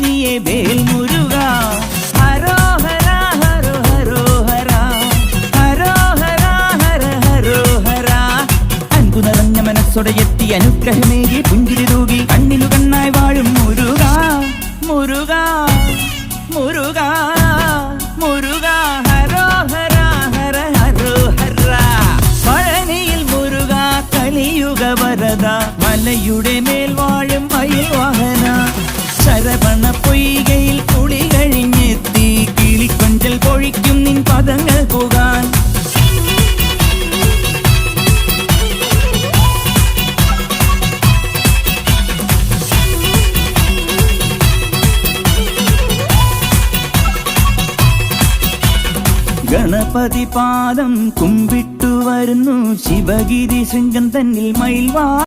നീയേ വേൽ മുരുക. ഹരോഹര ഹരോ ഹരോഹര ഹരോഹര ഹര ഹരോഹര. അൻപു നിറഞ്ഞ മനസ്സോടെ എത്തി അനുഗ്രഹമേകി പുഞ്ചിരി തൂകി കണ്ണിനു കണ്ണായി വാഴും മുരുക മുരുക മുരുക മുരുക. ഹരോഹര ഹര ഹരോഹര. പഴനിയിൽ മുരുക കലിയുഗ വരദ. മലയുടെ മേൽ വാഴും മയിൽ വാഹന. ശരവണ പൊയ്കയിൽ കുളി കഴിഞ്ഞെത്തി കിളിക്കൊഞ്ചൽ പൊഴിക്കും നിൻ പദങ്ങൾ പോകാൻ. ഗണപതി പാദം കുമ്പിട്ടു വരുന്നു ശിവഗിരി ശൃംഗം തന്നിൽ മയിൽ വാഹന.